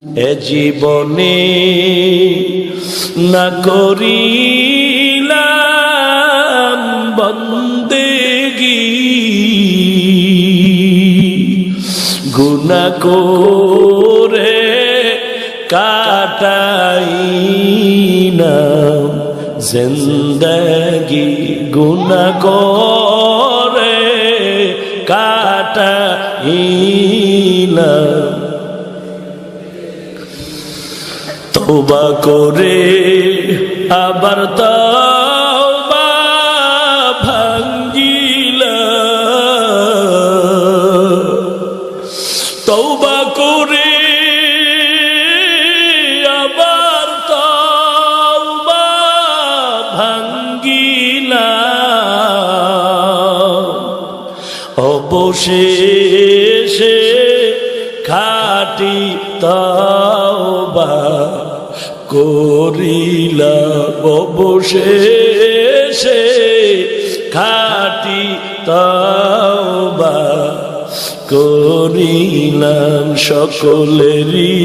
এ জীবনে না করিলাম বন্দেগি, গুনাহ করে কাটাইলাম জিন্দেগি, গুনাহ করে কাটাইলাম। তওবা করে আবার তওবা ভাঙ্গিলাম, তওবা করে আবার তওবা ভাঙ্গিলাম। অবশেষে খাঁটি তওবা করিলাম, অবশেষে খাঁটি তওবা করিলাম। সকলেরই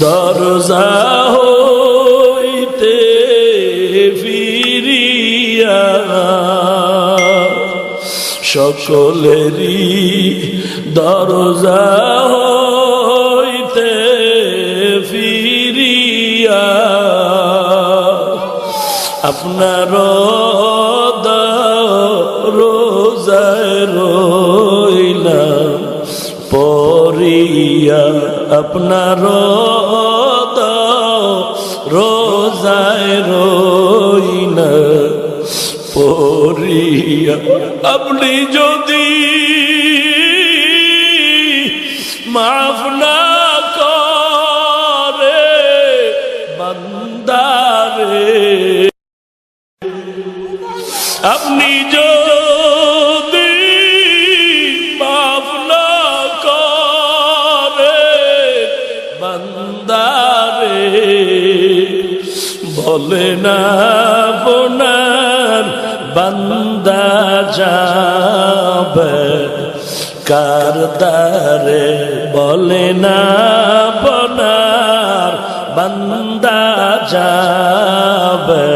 দরজা হইতে ফিরিয়া, সকলেরই দরজা হইতে ফিরিয়া আপনার রোজায় রইলাম পড়িয়া, আপনার রোজায় রইলাম পড়িয়া। আপনি যদি মাফ না করে বান্দারে, আপনি যদি মাফ না করে বান্দারে, বলে না আপনার বান্দা যাবে কার দ্বারে, বলে না আপনার বান্দা যাবে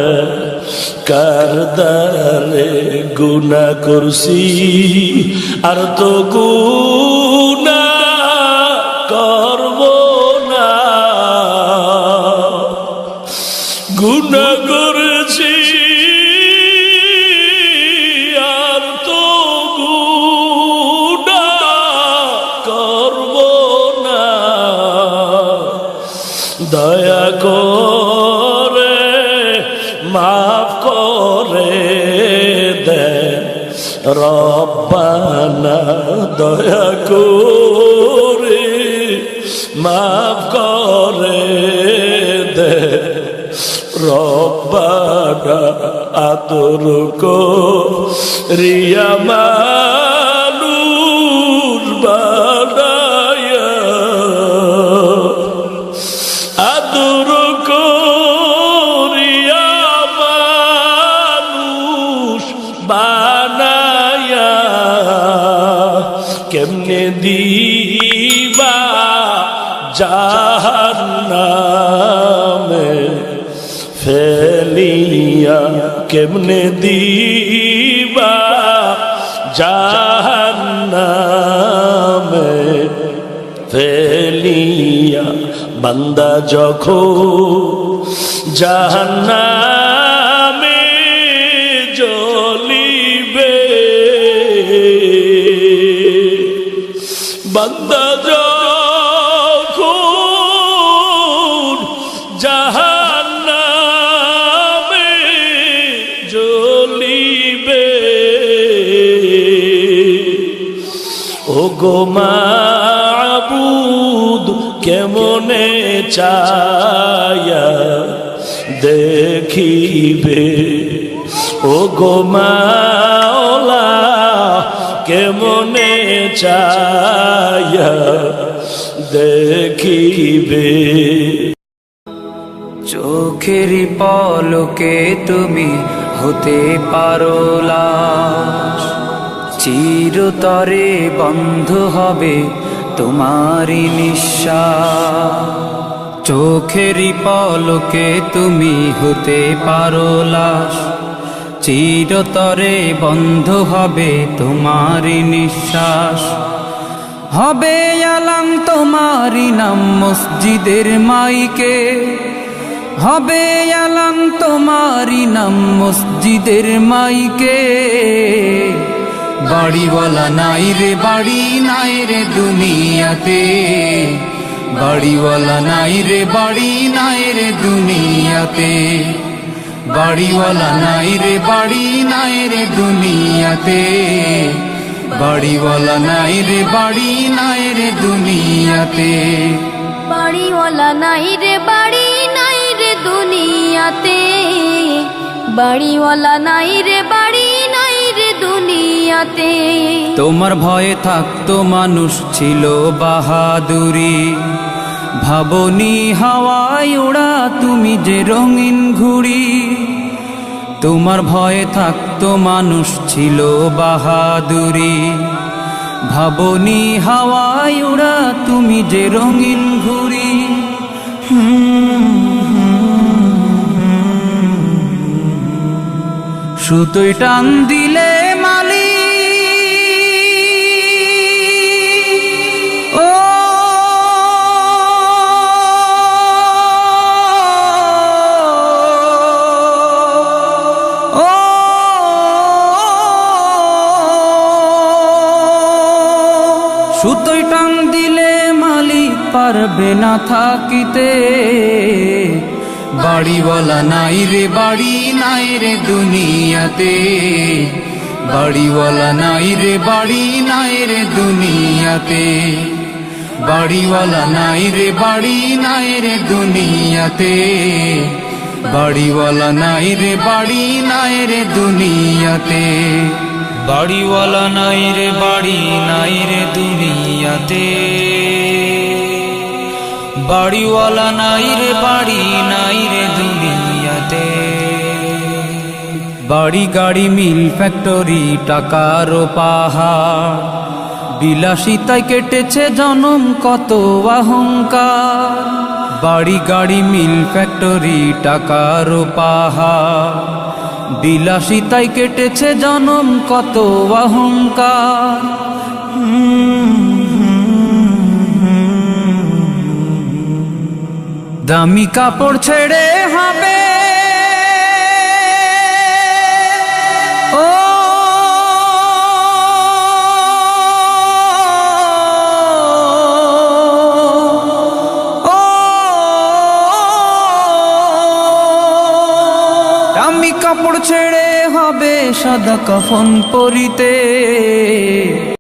কার দ্বারে। গুনাহ করছি আর তো গুনাহ করব না, গুনাহ করেছি আর তো গুনাহ করব না। দয়া করে মাফ করে দে রব্বানা, দয়া করে মাফ করে দে রব্বানা। আদর করিয়া মানুষ বানায়া, আদর করিয়া মানুষ বানায়া, কেমনে দিবা জাহান্নামে ফেলিয়া, কেমনে দিবা জাহান্নামে ফেলিয়া। বান্দা যখন জাহান্নামে জ্বলিবে, বান্দা যখন জাহান্নামে জ্বলিবে, ও গো মাবুদ কেমনে চায়া দেখিবে, ও গো মাওলা কেমনে চায়া দেখিবে। চোখের পলকে তুমি হতে পারো লাশ, চিরতরে বন্ধ হবে তোমারি নিঃশ্বাস। চোখেরই পলকে তুমি হতে পারো লাশ, চিরতরে বন্ধ হবে তোমারই নিঃশ্বাস। হবে আলাম তোমারই নাম মসজিদের মাইকে, হবে আলাম তোমারই নাম মসজিদের মাইকে। বাড়িওয়ালা নাই রে বাড়ি নাই রে দুনিয়াতে, বাড়িওয়ালা নাই রে বাড়ি নাই রে দুনিয়াতে, বাড়িওয়ালা নাই রে বাড়ি নাই রে দুনিয়াতে, বাড়িওয়ালা নাই রে বাড়ি নাই রে দুনিয়াতে। বাড়িওয়ালা নাই রে বাড়ি নাই রে দুনিয়াতে, বাড়িওয়ালা নাই রে বাড়ি নাই রে দুনিয়াতে। তোমার ভয়ে থাকতো মানুষ ছিল বাহাদুরি, ভাবনি হাওয়ায় ওড়া তুমি যে রঙিন ঘুড়ি। তোমার ভয়ে থাকতো মানুষ ছিল বাহাদুরি, ভাবনি হাওয়ায় ওড়া তুমি যে রঙিন ঘুড়ি। সুতোয় টান দিলে মালি ও ও সুতোয় টান দিলে মালিক পারবে না থাকিতে। বাড়িওয়ালা নাই রে বাড়ি নাই রে দুনিয়াতে, বাড়িওয়ালা নাই রে বাড়ি নাই রে দুনিয়াতে, বাড়িওয়ালা নাই রে বাড়ি নাই রে দুনিয়াতে, বাড়িওয়ালা নাই রে বাড়ি নাই রে দুনিয়াতে, বাড়িওয়ালা নাই রে বাড়ি নাই রে দুনিয়াতে, বাড়িওয়ালা নাই রে বাড়ি নাই রে দুনিয়াতে। বাড়ি গাড়ি মিল ফ্যাক্টরি টাকার পাহাড়, বিলাসিতায় কেটেছে জনম কত অহংকার। বাড়ি গাড়ি মিল ফ্যাক্টরি টাকার পাহাড়, বিলাসিতায় কেটেছে জনম কত অহংকার। দামি কাপড় ছেড়ে হবে ও দামি কাপড় ছেড়ে হবে সাদা কাফন পরিতে।